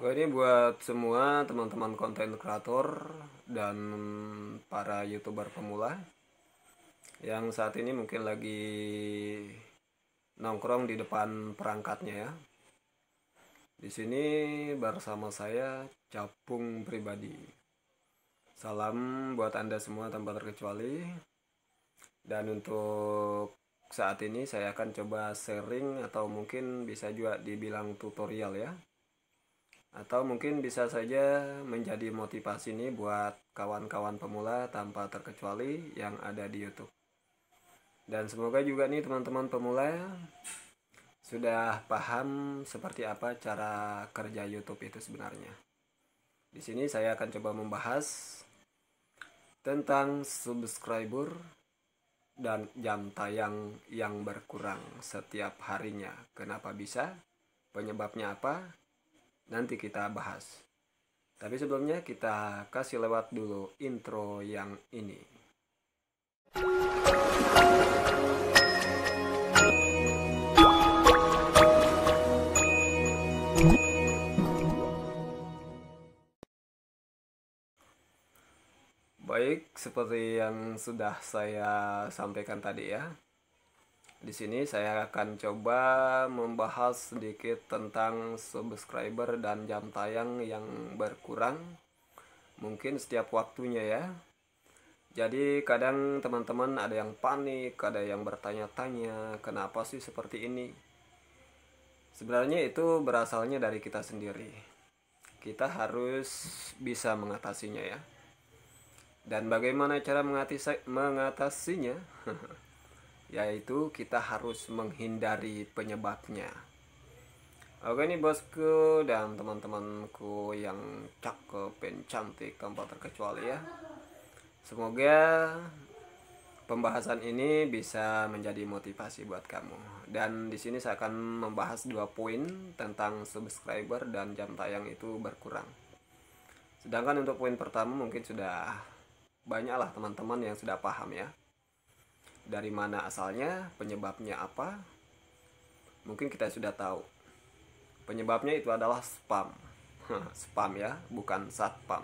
Ini buat semua teman-teman konten kreator dan para YouTuber pemula yang saat ini mungkin lagi nongkrong di depan perangkatnya ya. Di sini bersama saya Capung Pribadi. Salam buat Anda semua tanpa terkecuali. Dan untuk saat ini saya akan coba sharing atau mungkin bisa juga dibilang tutorial ya. Atau mungkin bisa saja menjadi motivasi nih buat kawan-kawan pemula tanpa terkecuali yang ada di YouTube. Dan semoga juga nih teman-teman pemula sudah paham seperti apa cara kerja YouTube itu sebenarnya. Di sini saya akan coba membahas tentang subscriber dan jam tayang yang berkurang setiap harinya. Kenapa bisa? Penyebabnya apa? Nanti kita bahas. Tapi sebelumnya kita kasih lewat dulu intro yang ini. Baik, seperti yang sudah saya sampaikan tadi ya. Di sini saya akan coba membahas sedikit tentang subscriber dan jam tayang yang berkurang mungkin setiap waktunya ya. Jadi kadang teman-teman ada yang panik, ada yang bertanya-tanya, kenapa sih seperti ini? Sebenarnya itu berasalnya dari kita sendiri. Kita harus bisa mengatasinya ya. Dan bagaimana cara mengatasinya? Yaitu kita harus menghindari penyebabnya. Oke nih bosku dan teman-temanku yang cakep dan cantik tanpa terkecuali ya. Semoga pembahasan ini bisa menjadi motivasi buat kamu. Dan di sini saya akan membahas 2 poin tentang subscriber dan jam tayang itu berkurang. Sedangkan untuk poin pertama mungkin sudah banyaklah teman-teman yang sudah paham ya. Dari mana asalnya, penyebabnya apa? Mungkin kita sudah tahu. Penyebabnya itu adalah spam. Spam ya, bukan satpam.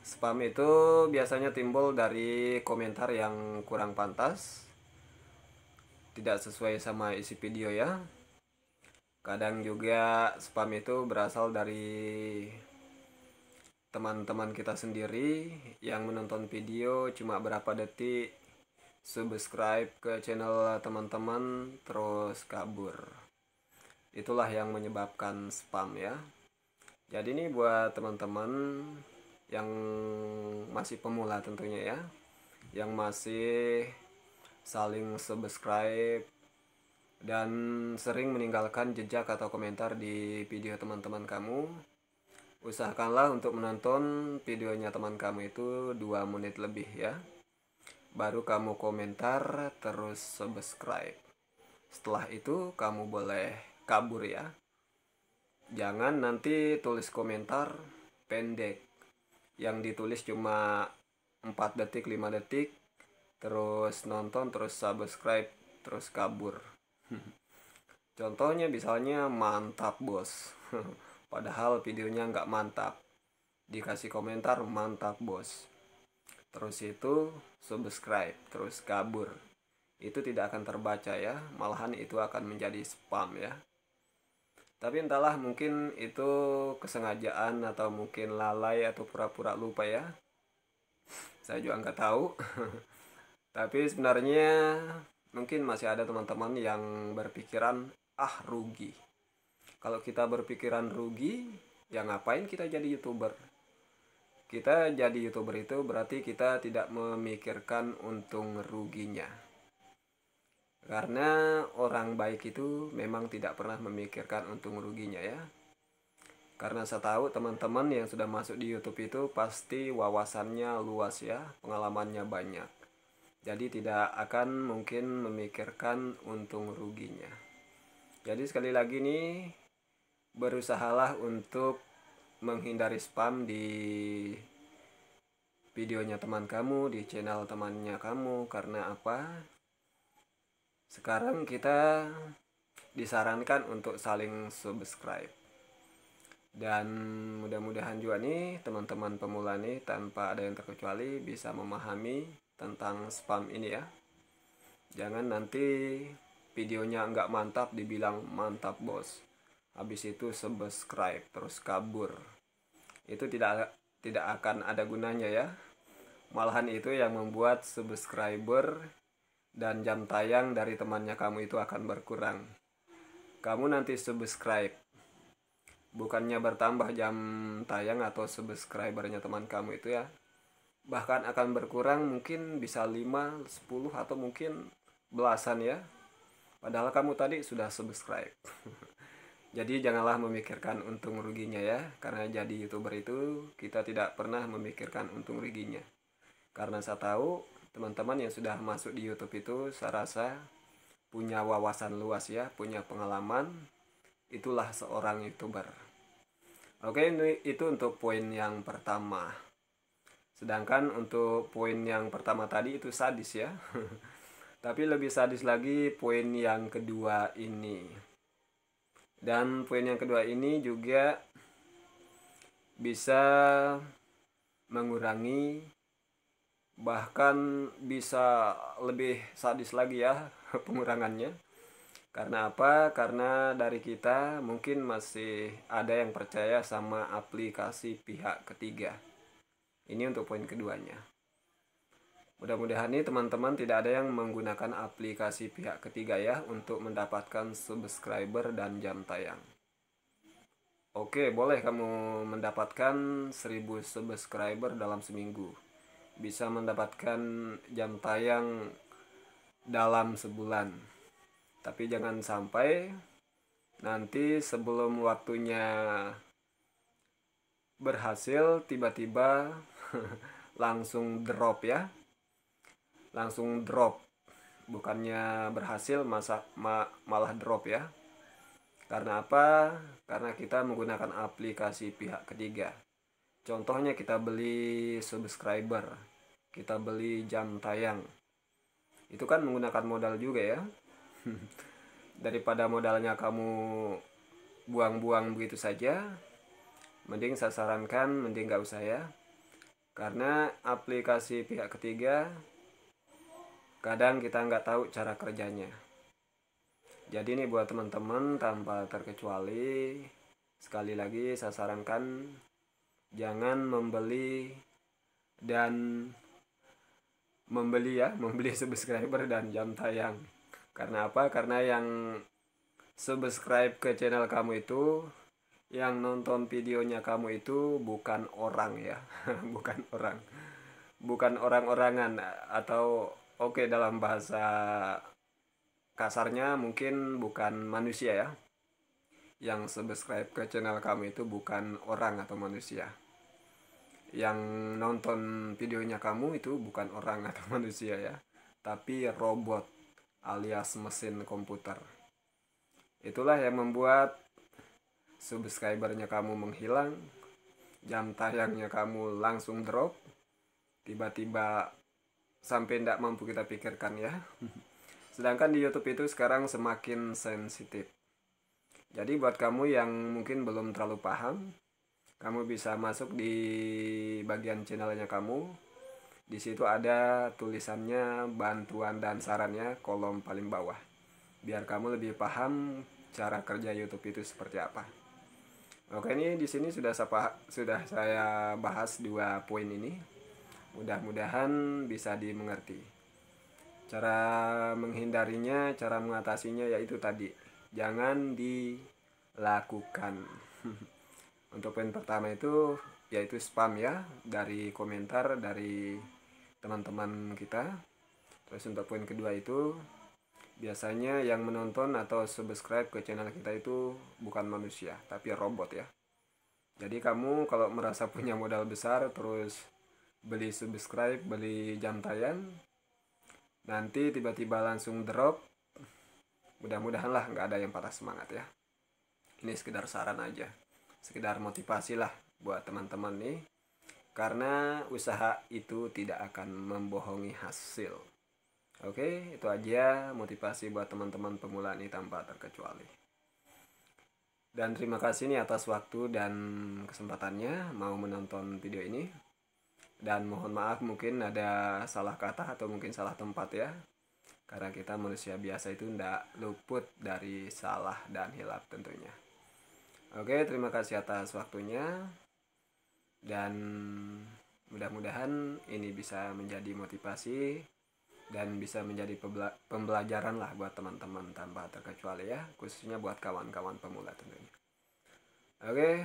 Spam itu biasanya timbul dari komentar yang kurang pantas, tidak sesuai sama isi video ya. Kadang juga spam itu berasal dari teman-teman kita sendiri yang menonton video cuma berapa detik, subscribe ke channel teman-teman terus kabur. Itulah yang menyebabkan spam ya. Jadi ini buat teman-teman yang masih pemula tentunya ya, yang masih saling subscribe dan sering meninggalkan jejak atau komentar di video teman-teman kamu. Usahakanlah untuk menonton videonya teman kamu itu 2 menit lebih ya. Baru kamu komentar terus subscribe. Setelah itu kamu boleh kabur ya. Jangan nanti tulis komentar pendek yang ditulis cuma 4 detik 5 detik terus nonton terus subscribe terus kabur. Contohnya misalnya mantap bos. Padahal videonya nggak mantap. Dikasih komentar mantap bos. Terus itu subscribe terus kabur. Itu tidak akan terbaca ya. Malahan itu akan menjadi spam ya. Tapi entahlah mungkin itu kesengajaan atau mungkin lalai atau pura-pura lupa ya. Saya juga nggak tahu. Tapi sebenarnya mungkin masih ada teman-teman yang berpikiran rugi. Kalau kita berpikiran rugi, ya ngapain kita jadi YouTuber? Kita jadi YouTuber itu berarti kita tidak memikirkan untung ruginya. Karena orang baik itu memang tidak pernah memikirkan untung ruginya ya. Karena saya tahu teman-teman yang sudah masuk di YouTube itu pasti wawasannya luas ya, pengalamannya banyak. Jadi tidak akan mungkin memikirkan untung ruginya. Jadi sekali lagi nih, berusahalah untuk menghindari spam di videonya teman kamu, di channel temannya kamu. Karena apa? Sekarang kita disarankan untuk saling subscribe. Dan mudah-mudahan juga nih teman-teman pemula nih tanpa ada yang terkecuali bisa memahami tentang spam ini ya. Jangan nanti videonya nggak mantap dibilang mantap bos, habis itu subscribe terus kabur. Itu tidak akan ada gunanya ya. Malahan itu yang membuat subscriber dan jam tayang dari temannya kamu itu akan berkurang. Kamu nanti subscribe, bukannya bertambah jam tayang atau subscribernya teman kamu itu ya. Bahkan akan berkurang, mungkin bisa 5, 10 atau mungkin belasan ya. Padahal kamu tadi sudah subscribe. Jadi janganlah memikirkan untung ruginya ya. Karena jadi YouTuber itu kita tidak pernah memikirkan untung ruginya. Karena saya tahu teman-teman yang sudah masuk di YouTube itu saya rasa punya wawasan luas ya, punya pengalaman. Itulah seorang YouTuber. Oke, itu untuk poin yang pertama. Sedangkan untuk poin yang pertama tadi itu sadis ya. Tapi lebih sadis lagi poin yang kedua ini. Dan poin yang kedua ini juga bisa mengurangi, bahkan bisa lebih sadis lagi ya pengurangannya. Karena apa? Karena dari kita mungkin masih ada yang percaya sama aplikasi pihak ketiga. Ini untuk poin keduanya. Mudah-mudahan nih teman-teman tidak ada yang menggunakan aplikasi pihak ketiga ya untuk mendapatkan subscriber dan jam tayang. Oke, boleh kamu mendapatkan 1000 subscriber dalam seminggu. Bisa mendapatkan jam tayang dalam sebulan. Tapi jangan sampai nanti sebelum waktunya berhasil tiba-tiba langsung drop ya. Langsung drop, bukannya berhasil malah drop ya. Karena apa? Karena kita menggunakan aplikasi pihak ketiga. Contohnya kita beli subscriber, kita beli jam tayang, itu kan menggunakan modal juga ya. Daripada modalnya kamu buang-buang begitu saja, mending saya sarankan mending gak usah ya. Karena aplikasi pihak ketiga kadang kita nggak tahu cara kerjanya. Jadi nih buat teman-teman tanpa terkecuali, sekali lagi saya sarankan jangan membeli subscriber dan jam tayang. Karena apa? Karena yang subscribe ke channel kamu itu, yang nonton videonya kamu itu bukan orang ya. bukan orang-orangan, atau oke, dalam bahasa kasarnya mungkin bukan manusia ya. Yang subscribe ke channel kamu itu bukan orang atau manusia. Yang nonton videonya kamu itu bukan orang atau manusia ya, tapi robot alias mesin komputer. Itulah yang membuat subscribernya kamu menghilang, jam tayangnya kamu langsung drop, tiba-tiba sampai tidak mampu kita pikirkan ya. Sedangkan di YouTube itu sekarang semakin sensitif. Jadi buat kamu yang mungkin belum terlalu paham, kamu bisa masuk di bagian channelnya kamu. Di situ ada tulisannya bantuan dan sarannya, kolom paling bawah. Biar kamu lebih paham cara kerja YouTube itu seperti apa. Oke, ini di sini sudah saya bahas 2 poin ini. Mudah-mudahan bisa dimengerti. Cara menghindarinya, cara mengatasinya yaitu tadi, jangan dilakukan. Untuk poin pertama itu yaitu spam ya, dari komentar dari teman-teman kita. Terus untuk poin kedua itu biasanya yang menonton atau subscribe ke channel kita itu bukan manusia tapi robot ya. Jadi kamu kalau merasa punya modal besar terus beli subscribe, beli jam tayang, nanti tiba-tiba langsung drop, mudah-mudahan lah nggak ada yang patah semangat ya. Ini sekedar saran aja, sekedar motivasi lah buat teman-teman nih, karena usaha itu tidak akan membohongi hasil. Oke, itu aja motivasi buat teman-teman pemula nih tanpa terkecuali. Dan terima kasih nih atas waktu dan kesempatannya mau menonton video ini. Dan mohon maaf mungkin ada salah kata atau mungkin salah tempat ya. Karena kita manusia biasa itu tidak luput dari salah dan hilaf tentunya. Oke, terima kasih atas waktunya. Dan mudah-mudahan ini bisa menjadi motivasi dan bisa menjadi pembelajaran lah buat teman-teman tanpa terkecuali ya, khususnya buat kawan-kawan pemula tentunya. Oke,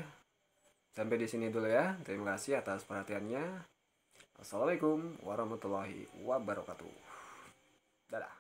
sampai di sini dulu ya. Terima kasih atas perhatiannya. Assalamualaikum warahmatullahi wabarakatuh. Dadah.